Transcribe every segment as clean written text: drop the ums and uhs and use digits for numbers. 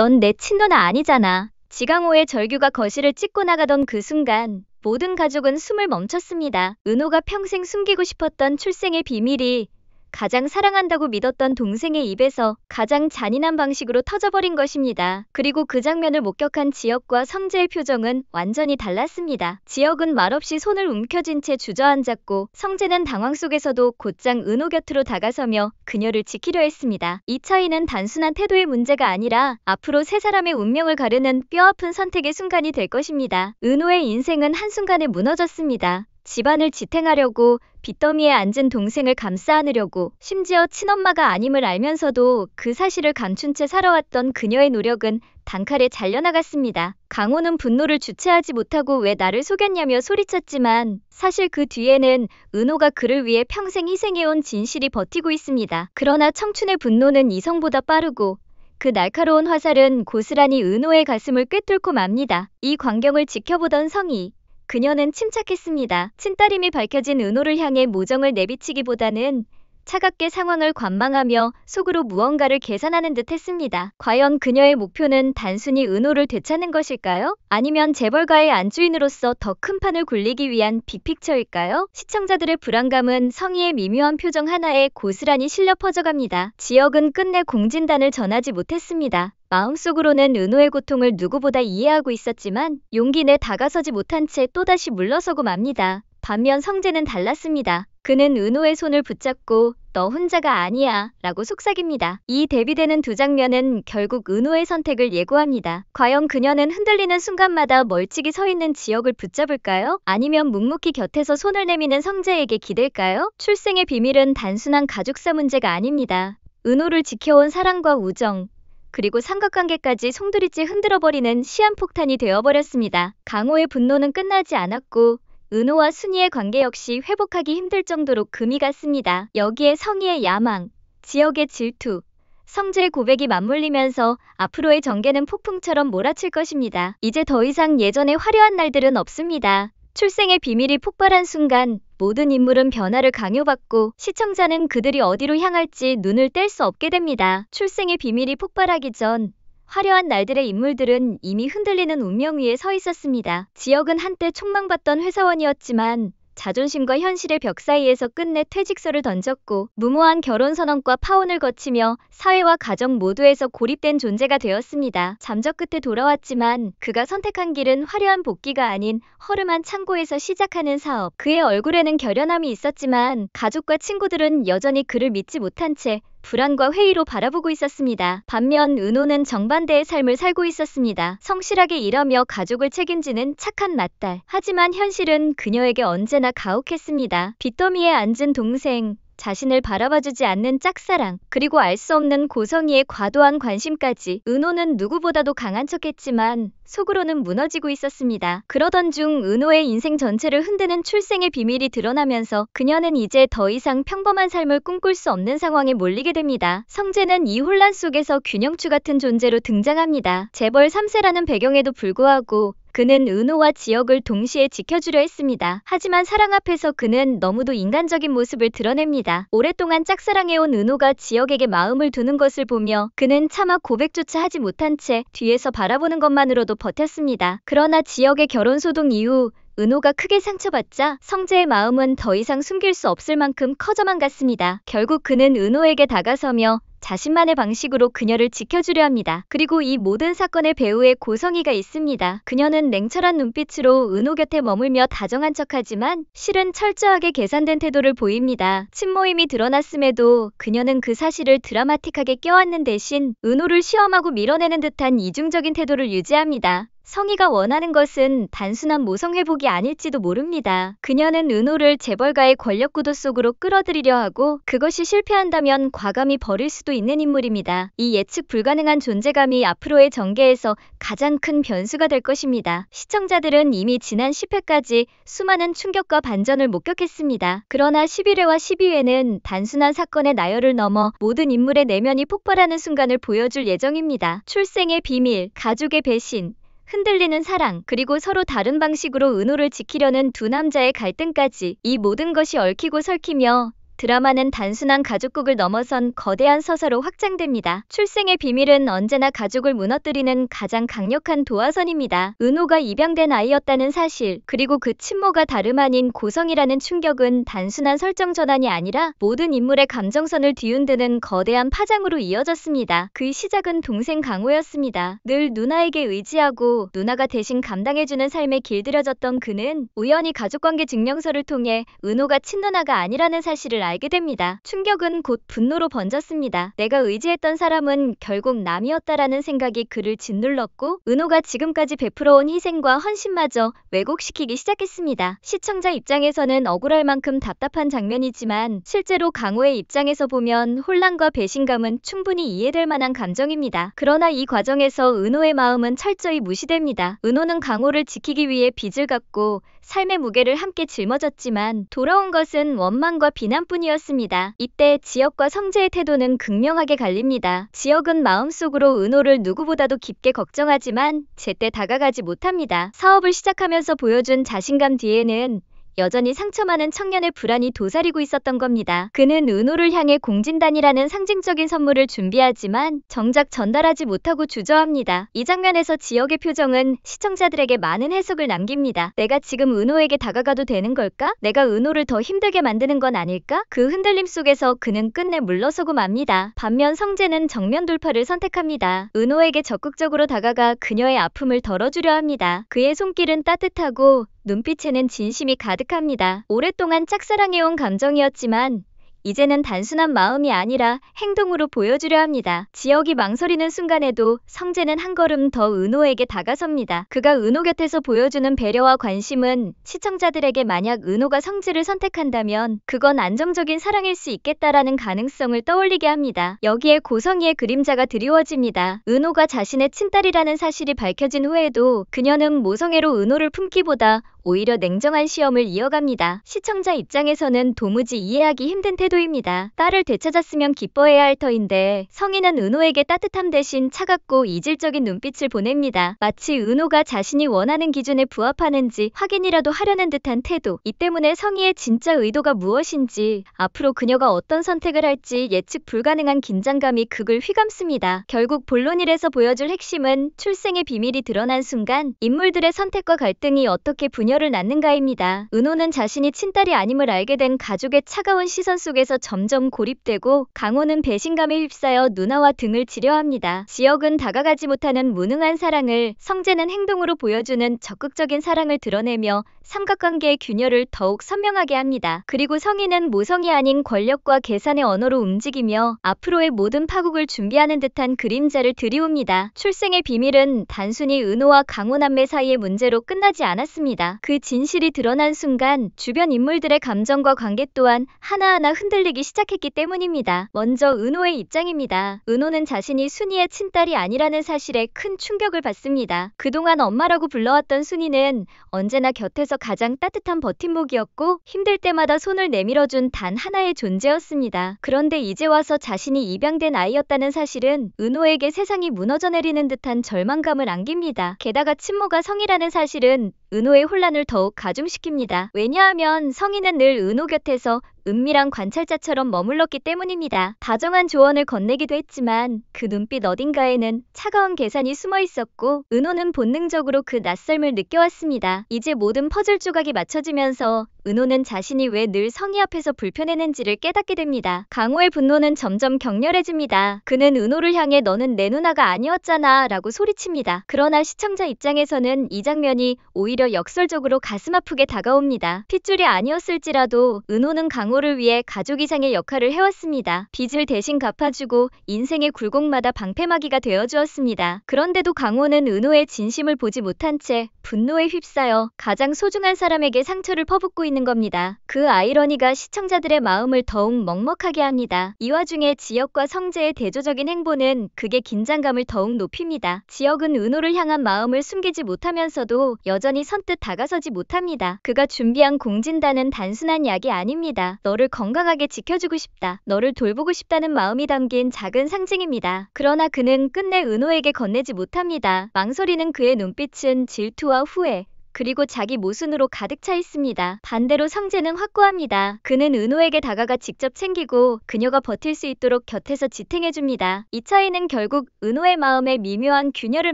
넌 내 친누나 아니잖아. 지강호의 절규가 거실을 찍고 나가던 그 순간 모든 가족은 숨을 멈췄습니다. 은호가 평생 숨기고 싶었던 출생의 비밀이 가장 사랑한다고 믿었던 동생의 입에서 가장 잔인한 방식으로 터져버린 것입니다. 그리고 그 장면을 목격한 지혁과 성재의 표정은 완전히 달랐습니다. 지혁은 말없이 손을 움켜쥔 채 주저앉았고 성재는 당황 속에서도 곧장 은호 곁으로 다가서며 그녀를 지키려 했습니다. 이 차이는 단순한 태도의 문제가 아니라 앞으로 세 사람의 운명을 가르는 뼈아픈 선택의 순간이 될 것입니다. 은호의 인생은 한순간에 무너졌습니다. 집안을 지탱하려고 빚더미에 앉은 동생을 감싸 안으려고 심지어 친엄마가 아님을 알면서도 그 사실을 감춘 채 살아왔던 그녀의 노력은 단칼에 잘려나갔습니다. 강호는 분노를 주체하지 못하고 왜 나를 속였냐며 소리쳤지만 사실 그 뒤에는 은호가 그를 위해 평생 희생해온 진실이 버티고 있습니다. 그러나 청춘의 분노는 이성보다 빠르고 그 날카로운 화살은 고스란히 은호의 가슴을 꿰뚫고 맙니다. 이 광경을 지켜보던 성희. 그녀는 침착했습니다. 친딸임이 밝혀진 은호를 향해 모정을 내비치기보다는 차갑게 상황을 관망하며 속으로 무언가를 계산하는 듯 했습니다. 과연 그녀의 목표는 단순히 은호를 되찾는 것일까요? 아니면 재벌가의 안주인으로서 더 큰 판을 굴리기 위한 빅픽처일까요? 시청자들의 불안감은 성희의 미묘한 표정 하나에 고스란히 실려 퍼져갑니다. 지혁은 끝내 공진단을 전하지 못했습니다. 마음속으로는 은호의 고통을 누구보다 이해하고 있었지만 용기 내 다가서지 못한 채 또다시 물러서고 맙니다. 반면 성재는 달랐습니다. 그는 은호의 손을 붙잡고 너 혼자가 아니야 라고 속삭입니다. 이 대비되는 두 장면은 결국 은호의 선택을 예고합니다. 과연 그녀는 흔들리는 순간마다 멀찍이 서 있는 지혁을 붙잡을까요? 아니면 묵묵히 곁에서 손을 내미는 성재에게 기댈까요? 출생의 비밀은 단순한 가족사 문제가 아닙니다. 은호를 지켜온 사랑과 우정, 그리고 삼각관계까지 송두리째 흔들어버리는 시한폭탄이 되어버렸습니다. 강호의 분노는 끝나지 않았고 은호와 순이의 관계 역시 회복하기 힘들 정도로 금이 갔습니다. 여기에 성희의 야망, 지혁의 질투, 성재의 고백이 맞물리면서 앞으로의 전개는 폭풍처럼 몰아칠 것입니다. 이제 더 이상 예전의 화려한 날들은 없습니다. 출생의 비밀이 폭발한 순간 모든 인물은 변화를 강요받고 시청자는 그들이 어디로 향할지 눈을 뗄 수 없게 됩니다. 출생의 비밀이 폭발하기 전 화려한 날들의 인물들은 이미 흔들리는 운명 위에 서 있었습니다. 지혁은 한때 촉망받던 회사원이었지만 자존심과 현실의 벽 사이에서 끝내 퇴직서를 던졌고 무모한 결혼선언과 파혼을 거치며 사회와 가정 모두에서 고립된 존재가 되었습니다. 잠적 끝에 돌아왔지만 그가 선택한 길은 화려한 복귀가 아닌 허름한 창고에서 시작하는 사업. 그의 얼굴에는 결연함이 있었지만 가족과 친구들은 여전히 그를 믿지 못한 채 불안과 회의로 바라보고 있었습니다. 반면 은호는 정반대의 삶을 살고 있었습니다. 성실하게 일하며 가족을 책임지는 착한 맏딸. 하지만 현실은 그녀에게 언제나 가혹했습니다. 빚더미에 앉은 동생, 자신을 바라봐주지 않는 짝사랑, 그리고 알 수 없는 고성희의 과도한 관심까지. 은호는 누구보다도 강한 척했지만 속으로는 무너지고 있었습니다. 그러던 중 은호의 인생 전체를 흔드는 출생의 비밀이 드러나면서 그녀는 이제 더 이상 평범한 삶을 꿈꿀 수 없는 상황에 몰리게 됩니다. 성재는 이 혼란 속에서 균형추 같은 존재로 등장합니다. 재벌 3세라는 배경에도 불구하고 그는 은호와 지혁을 동시에 지켜주려 했습니다. 하지만 사랑 앞에서 그는 너무도 인간적인 모습을 드러냅니다. 오랫동안 짝사랑해온 은호가 지혁에게 마음을 두는 것을 보며 그는 차마 고백조차 하지 못한 채 뒤에서 바라보는 것만으로도 버텼습니다. 그러나 지혁의 결혼 소동 이후 은호가 크게 상처받자 성재의 마음은 더 이상 숨길 수 없을 만큼 커져만 갔습니다. 결국 그는 은호에게 다가서며 자신만의 방식으로 그녀를 지켜주려 합니다. 그리고 이 모든 사건의 배후에 고성희가 있습니다. 그녀는 냉철한 눈빛으로 은호 곁에 머물며 다정한 척하지만 실은 철저하게 계산된 태도를 보입니다. 친모임이 드러났음에도 그녀는 그 사실을 드라마틱하게 껴안는 대신 은호를 시험하고 밀어내는 듯한 이중적인 태도를 유지합니다. 성희가 원하는 것은 단순한 모성 회복이 아닐지도 모릅니다. 그녀는 은호를 재벌가의 권력 구도 속으로 끌어들이려 하고 그것이 실패한다면 과감히 버릴 수도 있는 인물입니다. 이 예측 불가능한 존재감이 앞으로의 전개에서 가장 큰 변수가 될 것입니다. 시청자들은 이미 지난 10회까지 수많은 충격과 반전을 목격했습니다. 그러나 11회와 12회는 단순한 사건의 나열을 넘어 모든 인물의 내면이 폭발하는 순간을 보여줄 예정입니다. 출생의 비밀, 가족의 배신, 흔들리는 사랑, 그리고 서로 다른 방식으로 은호를 지키려는 두 남자의 갈등까지. 이 모든 것이 얽히고 설키며 드라마는 단순한 가족극을 넘어선 거대한 서사로 확장됩니다. 출생의 비밀은 언제나 가족을 무너뜨리는 가장 강력한 도화선입니다. 은호가 입양된 아이였다는 사실, 그리고 그 친모가 다름 아닌 고성이라는 충격은 단순한 설정 전환이 아니라 모든 인물의 감정선을 뒤흔드는 거대한 파장으로 이어졌습니다. 그 시작은 동생 강호였습니다. 늘 누나에게 의지하고 누나가 대신 감당해주는 삶에 길들여졌던 그는 우연히 가족관계 증명서를 통해 은호가 친누나가 아니라는 사실을 알게 됩니다. 충격은 곧 분노로 번졌습니다. 내가 의지했던 사람은 결국 남이었다라는 생각이 그를 짓눌렀고 은호가 지금까지 베풀어온 희생과 헌신마저 왜곡시키기 시작했습니다. 시청자 입장에서는 억울할 만큼 답답한 장면이지만 실제로 강호의 입장에서 보면 혼란과 배신감은 충분히 이해될 만한 감정입니다. 그러나 이 과정에서 은호의 마음은 철저히 무시됩니다. 은호는 강호를 지키기 위해 빚을 갚고 삶의 무게를 함께 짊어졌지만 돌아온 것은 원망과 비난뿐이었습니다. 이때 지혁과 성재의 태도는 극명하게 갈립니다. 지혁은 마음속으로 은호를 누구보다도 깊게 걱정하지만 제때 다가가지 못합니다. 사업을 시작하면서 보여준 자신감 뒤에는 여전히 상처 많은 청년의 불안이 도사리고 있었던 겁니다. 그는 은호를 향해 공진단이라는 상징적인 선물을 준비하지만 정작 전달하지 못하고 주저합니다. 이 장면에서 지혁의 표정은 시청자들에게 많은 해석을 남깁니다. 내가 지금 은호에게 다가가도 되는 걸까? 내가 은호를 더 힘들게 만드는 건 아닐까? 그 흔들림 속에서 그는 끝내 물러서고 맙니다. 반면 성재는 정면 돌파를 선택합니다. 은호에게 적극적으로 다가가 그녀의 아픔을 덜어주려 합니다. 그의 손길은 따뜻하고 눈빛에는 진심이 가득합니다. 오랫동안 짝사랑해온 감정이었지만 이제는 단순한 마음이 아니라 행동으로 보여주려 합니다. 지혁이 망설이는 순간에도 성재는 한 걸음 더 은호에게 다가섭니다. 그가 은호 곁에서 보여주는 배려와 관심은 시청자들에게 만약 은호가 성재를 선택한다면 그건 안정적인 사랑일 수 있겠다라는 가능성을 떠올리게 합니다. 여기에 고성이의 그림자가 드리워집니다. 은호가 자신의 친딸이라는 사실이 밝혀진 후에도 그녀는 모성애로 은호를 품기보다 오히려 냉정한 시험을 이어갑니다. 시청자 입장에서는 도무지 이해하기 힘든 태도입니다. 딸을 되찾았으면 기뻐해야 할 터인데 성인은 은호에게 따뜻함 대신 차갑고 이질적인 눈빛을 보냅니다. 마치 은호가 자신이 원하는 기준에 부합하는지 확인이라도 하려는 듯한 태도. 이 때문에 성희의 진짜 의도가 무엇인지, 앞으로 그녀가 어떤 선택을 할지 예측 불가능한 긴장감이 극을 휘감습니다. 결국 본론일에서 보여줄 핵심은 출생의 비밀이 드러난 순간 인물들의 선택과 갈등이 어떻게 분열을 낳는가입니다. 은호는 자신이 친딸이 아님을 알게 된 가족의 차가운 시선 속에서 점점 고립되고 강호는 배신감에 휩싸여 누나와 등을 지려 합니다. 지혁은 다가가지 못하는 무능한 사랑을, 성재는 행동으로 보여주는 적극적인 사랑을 드러내며 삼각관계의 균열을 더욱 선명하게 합니다. 그리고 성희는 모성이 아닌 권력과 계산의 언어로 움직이며 앞으로의 모든 파국을 준비하는 듯한 그림자를 드리웁니다. 출생의 비밀은 단순히 은호와 강호 남매 사이의 문제로 끝나지 않았습니다. 그 진실이 드러난 순간 주변 인물들의 감정과 관계 또한 하나하나 흔들리기 시작했기 때문입니다. 먼저 은호의 입장입니다. 은호는 자신이 순이의 친딸이 아니라는 사실에 큰 충격을 받습니다. 그동안 엄마라고 불러왔던 순이는 언제나 곁에서 가장 따뜻한 버팀목이었고 힘들 때마다 손을 내밀어준 단 하나의 존재였습니다. 그런데 이제 와서 자신이 입양된 아이였다는 사실은 은호에게 세상이 무너져 내리는 듯한 절망감을 안깁니다. 게다가 친모가 성이라는 사실은 은호의 혼란을 더욱 가중시킵니다. 왜냐하면 성희는 늘 은호 곁에서 은밀한 관찰자처럼 머물렀기 때문입니다. 다정한 조언을 건네기도 했지만 그 눈빛 어딘가에는 차가운 계산이 숨어 있었고 은호는 본능적으로 그 낯설음을 느껴왔습니다. 이제 모든 퍼즐 조각이 맞춰지면서 은호는 자신이 왜 늘 성희 앞에서 불편했는지를 깨닫게 됩니다. 강호의 분노는 점점 격렬해집니다. 그는 은호를 향해 너는 내 누나가 아니었잖아 라고 소리칩니다. 그러나 시청자 입장에서는 이 장면이 오히려 역설적으로 가슴 아프게 다가옵니다. 핏줄이 아니었을지라도 은호는 강호를 위해 가족 이상의 역할을 해왔습니다. 빚을 대신 갚아주고 인생의 굴곡마다 방패막이가 되어주었습니다. 그런데도 강호는 은호의 진심을 보지 못한 채 분노에 휩싸여 가장 소중한 사람에게 상처를 퍼붓고 있는 겁니다. 그 아이러니가 시청자들의 마음을 더욱 먹먹하게 합니다. 이 와중에 지혁과 성재의 대조적인 행보는 극의 긴장감을 더욱 높입니다. 지혁은 은호를 향한 마음을 숨기지 못하면서도 여전히 선뜻 다가서지 못합니다. 그가 준비한 공진단은 단순한 약이 아닙니다. 너를 건강하게 지켜주고 싶다. 너를 돌보고 싶다는 마음이 담긴 작은 상징입니다. 그러나 그는 끝내 은호에게 건네지 못합니다. 망설이는 그의 눈빛은 질투와 후회, 그리고 자기 모순으로 가득 차 있습니다. 반대로 성재는 확고합니다. 그는 은호에게 다가가 직접 챙기고 그녀가 버틸 수 있도록 곁에서 지탱해줍니다. 이 차이는 결국 은호의 마음에 미묘한 균열을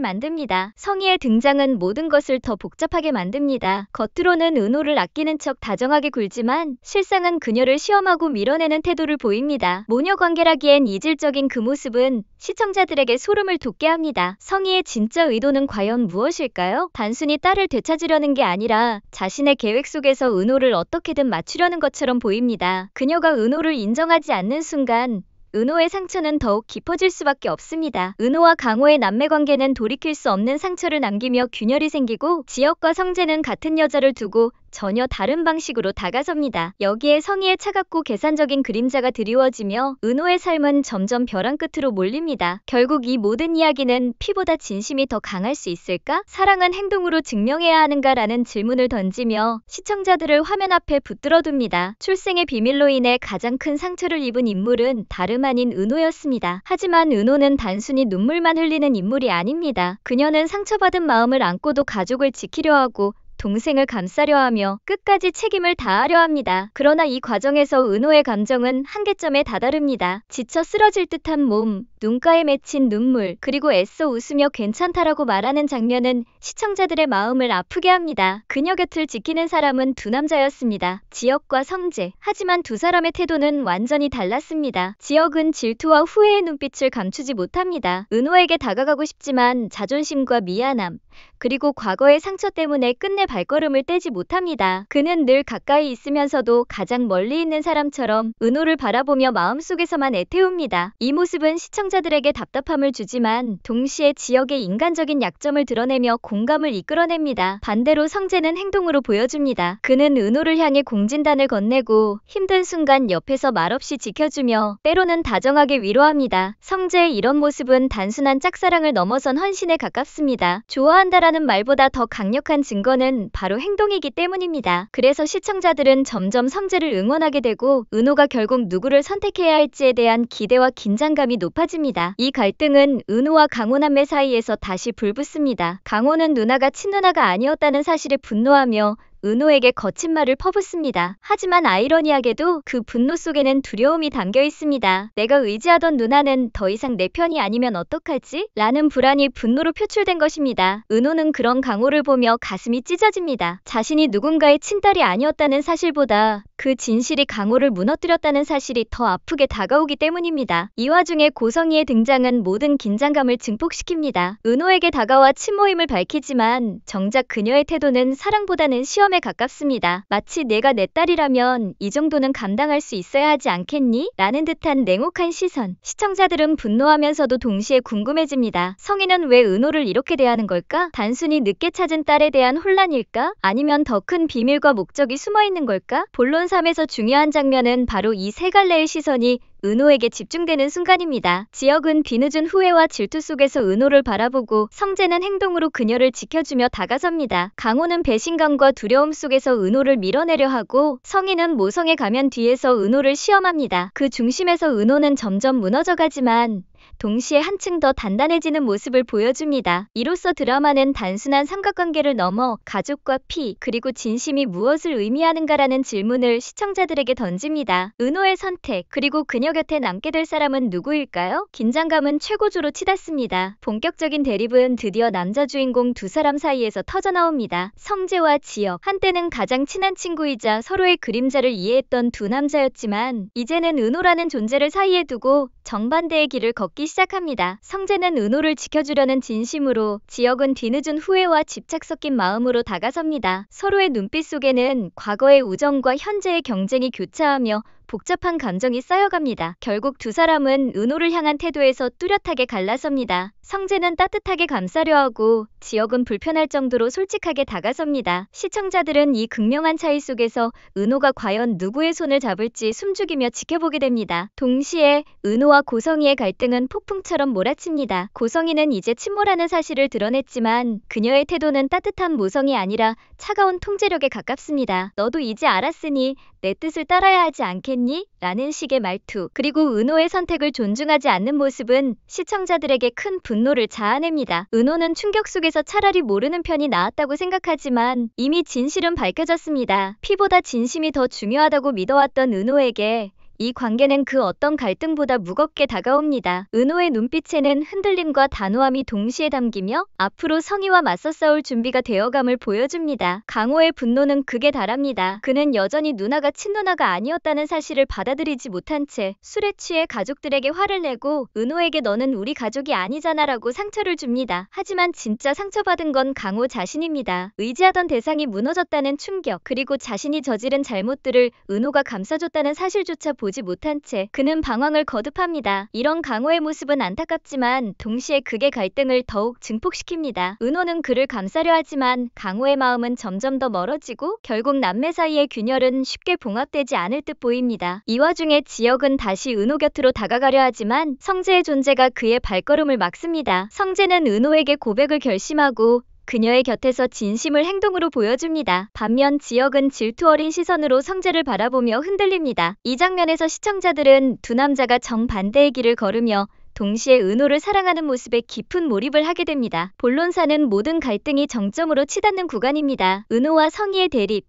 만듭니다. 성희의 등장은 모든 것을 더 복잡하게 만듭니다. 겉으로는 은호를 아끼는 척 다정하게 굴지만 실상은 그녀를 시험하고 밀어내는 태도를 보입니다. 모녀 관계라기엔 이질적인 그 모습은 시청자들에게 소름을 돋게 합니다. 성희의 진짜 의도는 과연 무엇일까요? 단순히 딸을 되찾으려는 게 아니라 자신의 계획 속에서 은호를 어떻게든 맞추려는 것처럼 보입니다. 그녀가 은호를 인정하지 않는 순간 은호의 상처는 더욱 깊어질 수밖에 없습니다. 은호와 강호의 남매 관계는 돌이킬 수 없는 상처를 남기며 균열이 생기고 지혁과 성재는 같은 여자를 두고 전혀 다른 방식으로 다가섭니다. 여기에 성희의 차갑고 계산적인 그림자가 드리워지며 은호의 삶은 점점 벼랑 끝으로 몰립니다. 결국 이 모든 이야기는 피보다 진심이 더 강할 수 있을까? 사랑은 행동으로 증명해야 하는가라는 질문을 던지며 시청자들을 화면 앞에 붙들어둡니다. 출생의 비밀로 인해 가장 큰 상처를 입은 인물은 다름 아닌 은호였습니다. 하지만 은호는 단순히 눈물만 흘리는 인물이 아닙니다. 그녀는 상처받은 마음을 안고도 가족을 지키려 하고 동생을 감싸려 하며 끝까지 책임을 다하려 합니다. 그러나 이 과정에서 은호의 감정은 한계점에 다다릅니다. 지쳐 쓰러질 듯한 몸, 눈가에 맺힌 눈물, 그리고 애써 웃으며 괜찮다라고 말하는 장면은 시청자들의 마음을 아프게 합니다. 그녀 곁을 지키는 사람은 두 남자였습니다. 지혁과 성재. 하지만 두 사람의 태도는 완전히 달랐습니다. 지혁은 질투와 후회의 눈빛을 감추지 못합니다. 은호에게 다가가고 싶지만 자존심과 미안함, 그리고 과거의 상처 때문에 끝내 발걸음을 떼지 못합니다. 그는 늘 가까이 있으면서도 가장 멀리 있는 사람처럼 은호를 바라보며 마음속에서만 애태웁니다. 이 모습은 시청자들에게 답답함을 주지만 동시에 지역의 인간적인 약점을 드러내며 공감을 이끌어냅니다. 반대로 성재는 행동으로 보여줍니다. 그는 은호를 향해 공진단을 건네고 힘든 순간 옆에서 말없이 지켜주며 때로는 다정하게 위로합니다. 성재의 이런 모습은 단순한 짝사랑을 넘어선 헌신에 가깝습니다. 좋아한다라는 말보다 더 강력한 증거는 바로 행동이기 때문입니다. 그래서 시청자들은 점점 성재를 응원하게 되고 은호가 결국 누구를 선택해야 할지에 대한 기대와 긴장감이 높아집니다. 이 갈등은 은호와 강호 남매 사이에서 다시 불붙습니다. 강호는 누나가 친누나가 아니었다는 사실에 분노하며 은호에게 거친 말을 퍼붓습니다. 하지만 아이러니하게도 그 분노 속에는 두려움이 담겨 있습니다. 내가 의지하던 누나는 더 이상 내 편이 아니면 어떡하지? 라는 불안이 분노로 표출된 것입니다. 은호는 그런 강호를 보며 가슴이 찢어집니다. 자신이 누군가의 친딸이 아니었다는 사실보다 그 진실이 강호를 무너뜨렸다는 사실이 더 아프게 다가오기 때문입니다. 이 와중에 고성희의 등장은 모든 긴장감을 증폭시킵니다. 은호에게 다가와 친모임을 밝히지만 정작 그녀의 태도는 사랑보다는 시험에 가깝습니다. 마치 내가 내 딸이라면 이 정도는 감당할 수 있어야 하지 않겠니? 라는 듯한 냉혹한 시선. 시청자들은 분노하면서도 동시에 궁금해집니다. 성희는 왜 은호를 이렇게 대하는 걸까? 단순히 늦게 찾은 딸에 대한 혼란일까? 아니면 더 큰 비밀과 목적이 숨어있는 걸까? 본론삼에서 중요한 장면은 바로 이 세 갈래의 시선이 은호에게 집중되는 순간입니다. 지혁은 뒤늦은 후회와 질투 속에서 은호를 바라보고 성재는 행동으로 그녀를 지켜주며 다가섭니다. 강호는 배신감과 두려움 속에서 은호를 밀어내려 하고 성희는 모성의 가면 뒤에서 은호를 시험합니다. 그 중심에서 은호는 점점 무너져가지만 동시에 한층 더 단단해지는 모습을 보여줍니다. 이로써 드라마는 단순한 삼각관계를 넘어 가족과 피, 그리고 진심이 무엇을 의미하는가라는 질문을 시청자들에게 던집니다. 은호의 선택, 그리고 그녀 곁에 남게 될 사람은 누구일까요? 긴장감은 최고조로 치닫습니다. 본격적인 대립은 드디어 남자 주인공 두 사람 사이에서 터져나옵니다. 성재와 지혁, 한때는 가장 친한 친구이자 서로의 그림자를 이해했던 두 남자였지만 이제는 은호라는 존재를 사이에 두고 정반대의 길을 걷기 시작합니다. 성재는 은호를 지켜주려는 진심으로, 지혁은 뒤늦은 후회와 집착 섞인 마음으로 다가섭니다. 서로의 눈빛 속에는 과거의 우정과 현재의 경쟁이 교차하며 복잡한 감정이 쌓여갑니다. 결국 두 사람은 은호를 향한 태도에서 뚜렷하게 갈라섭니다. 성재는 따뜻하게 감싸려 하고 지혁은 불편할 정도로 솔직하게 다가섭니다. 시청자들은 이 극명한 차이 속에서 은호가 과연 누구의 손을 잡을지 숨죽이며 지켜보게 됩니다. 동시에 은호와 고성희의 갈등은 폭풍처럼 몰아칩니다. 고성희는 이제 침몰하는 사실을 드러냈지만 그녀의 태도는 따뜻한 모성이 아니라 차가운 통제력에 가깝습니다. 너도 이제 알았으니 내 뜻을 따라야 하지 않겠니? 라는 식의 말투, 그리고 은호의 선택을 존중하지 않는 모습은 시청자들에게 큰 분노를 분노를 자아냅니다. 은호는 충격 속에서 차라리 모르는 편이 나았다고 생각하지만 이미 진실은 밝혀졌습니다. 피보다 진심이 더 중요하다고 믿어왔던 은호에게 이 관계는 그 어떤 갈등보다 무겁게 다가옵니다. 은호의 눈빛에는 흔들림과 단호함이 동시에 담기며 앞으로 성희와 맞서 싸울 준비가 되어감을 보여줍니다. 강호의 분노는 극에 달합니다. 그는 여전히 누나가 친누나가 아니었다는 사실을 받아들이지 못한 채 술에 취해 가족들에게 화를 내고 은호에게 너는 우리 가족이 아니잖아라고 상처를 줍니다. 하지만 진짜 상처받은 건 강호 자신입니다. 의지하던 대상이 무너졌다는 충격, 그리고 자신이 저지른 잘못들을 은호가 감싸줬다는 사실조차 보지 못한 채 그는 방황을 거듭합니다. 이런 강호의 모습은 안타깝지만 동시에 극의 갈등을 더욱 증폭시킵니다. 은호는 그를 감싸려 하지만 강호의 마음은 점점 더 멀어지고 결국 남매 사이의 균열은 쉽게 봉합되지 않을 듯 보입니다. 이 와중에 지혁은 다시 은호 곁으로 다가가려 하지만 성재의 존재가 그의 발걸음을 막습니다. 성재는 은호에게 고백을 결심하고 그녀의 곁에서 진심을 행동으로 보여줍니다. 반면 지혁은 질투 어린 시선으로 성재를 바라보며 흔들립니다. 이 장면에서 시청자들은 두 남자가 정반대의 길을 걸으며 동시에 은호를 사랑하는 모습에 깊은 몰입을 하게 됩니다. 본론사는 모든 갈등이 정점으로 치닫는 구간입니다. 은호와 성희의 대립,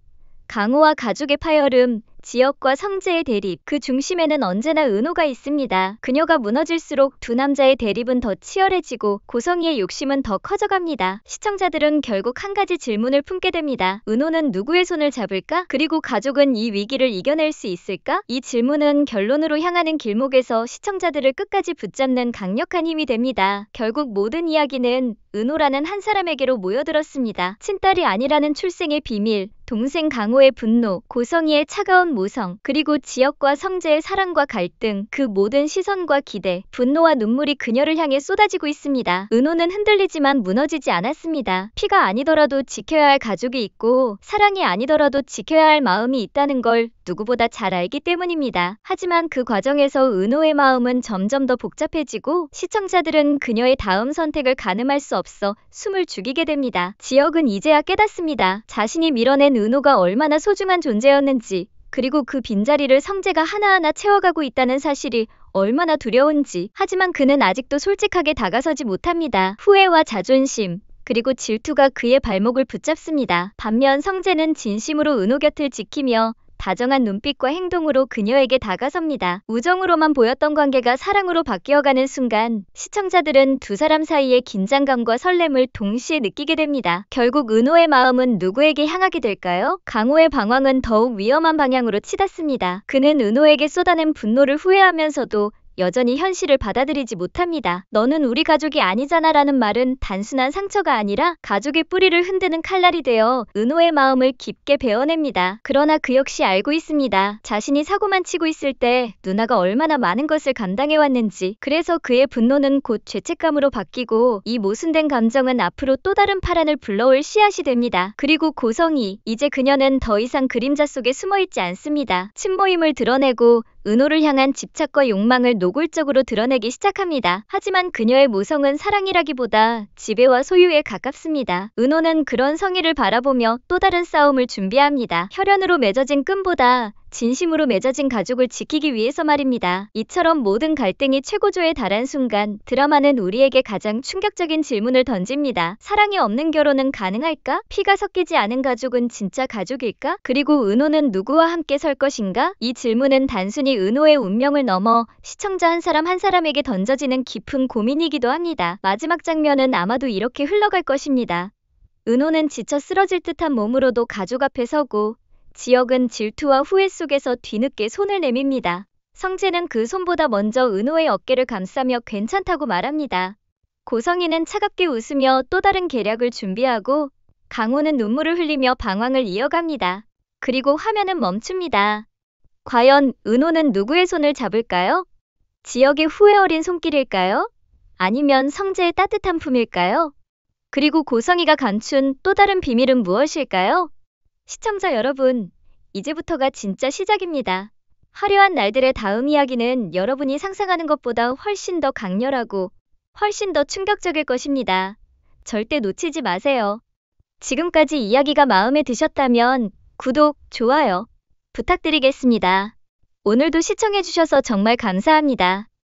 강호와 가족의 파열음, 지혁과 성재의 대립, 그 중심에는 언제나 은호가 있습니다. 그녀가 무너질수록 두 남자의 대립은 더 치열해지고 고성희의 욕심은 더 커져갑니다. 시청자들은 결국 한 가지 질문을 품게 됩니다. 은호는 누구의 손을 잡을까? 그리고 가족은 이 위기를 이겨낼 수 있을까? 이 질문은 결론으로 향하는 길목에서 시청자들을 끝까지 붙잡는 강력한 힘이 됩니다. 결국 모든 이야기는 은호라는 한 사람에게로 모여들었습니다. 친딸이 아니라는 출생의 비밀, 동생 강호의 분노, 고성희의 차가운 모성, 그리고 지혁과 성재의 사랑과 갈등, 그 모든 시선과 기대, 분노와 눈물이 그녀를 향해 쏟아지고 있습니다. 은호는 흔들리지만 무너지지 않았습니다. 피가 아니더라도 지켜야 할 가족이 있고 사랑이 아니더라도 지켜야 할 마음이 있다는 걸 누구보다 잘 알기 때문입니다. 하지만 그 과정에서 은호의 마음은 점점 더 복잡해지고 시청자들은 그녀의 다음 선택을 가늠할 수 없어 숨을 죽이게 됩니다. 지혁은 이제야 깨닫습니다. 자신이 밀어낸 은호가 얼마나 소중한 존재였는지, 그리고 그 빈자리를 성재가 하나하나 채워가고 있다는 사실이 얼마나 두려운지. 하지만 그는 아직도 솔직하게 다가서지 못합니다. 후회와 자존심, 그리고 질투가 그의 발목을 붙잡습니다. 반면 성재는 진심으로 은호 곁을 지키며 다정한 눈빛과 행동으로 그녀에게 다가섭니다. 우정으로만 보였던 관계가 사랑으로 바뀌어가는 순간 시청자들은 두 사람 사이의 긴장감과 설렘을 동시에 느끼게 됩니다. 결국 은호의 마음은 누구에게 향하게 될까요? 강호의 방황은 더욱 위험한 방향으로 치닫습니다. 그는 은호에게 쏟아낸 분노를 후회하면서도 여전히 현실을 받아들이지 못합니다. 너는 우리 가족이 아니잖아 라는 말은 단순한 상처가 아니라 가족의 뿌리를 흔드는 칼날이 되어 은호의 마음을 깊게 베어냅니다. 그러나 그 역시 알고 있습니다. 자신이 사고만 치고 있을 때 누나가 얼마나 많은 것을 감당해왔는지. 그래서 그의 분노는 곧 죄책감으로 바뀌고 이 모순된 감정은 앞으로 또 다른 파란을 불러올 씨앗이 됩니다. 그리고 고성희, 이제 그녀는 더 이상 그림자 속에 숨어있지 않습니다. 친모임을 드러내고 은호를 향한 집착과 욕망을 노골적으로 드러내기 시작합니다. 하지만 그녀의 모성은 사랑이라기보다 지배와 소유에 가깝습니다. 은호는 그런 성희를 바라보며 또 다른 싸움을 준비합니다. 혈연으로 맺어진 끈보다 진심으로 맺어진 가족을 지키기 위해서 말입니다. 이처럼 모든 갈등이 최고조에 달한 순간 드라마는 우리에게 가장 충격적인 질문을 던집니다. 사랑이 없는 결혼은 가능할까? 피가 섞이지 않은 가족은 진짜 가족일까? 그리고 은호는 누구와 함께 설 것인가? 이 질문은 단순히 은호의 운명을 넘어 시청자 한 사람 한 사람에게 던져지는 깊은 고민이기도 합니다. 마지막 장면은 아마도 이렇게 흘러갈 것입니다. 은호는 지쳐 쓰러질 듯한 몸으로도 가족 앞에 서고 지혁은 질투와 후회 속에서 뒤늦게 손을 내밉니다. 성재는 그 손보다 먼저 은호의 어깨를 감싸며 괜찮다고 말합니다. 고성희는 차갑게 웃으며 또 다른 계략을 준비하고 강호는 눈물을 흘리며 방황을 이어갑니다. 그리고 화면은 멈춥니다. 과연 은호는 누구의 손을 잡을까요? 지혁의 후회 어린 손길일까요? 아니면 성재의 따뜻한 품일까요? 그리고 고성희가 감춘 또 다른 비밀은 무엇일까요? 시청자 여러분, 이제부터가 진짜 시작입니다. 화려한 날들의 다음 이야기는 여러분이 상상하는 것보다 훨씬 더 강렬하고 훨씬 더 충격적일 것입니다. 절대 놓치지 마세요. 지금까지 이야기가 마음에 드셨다면 구독, 좋아요 부탁드리겠습니다. 오늘도 시청해주셔서 정말 감사합니다.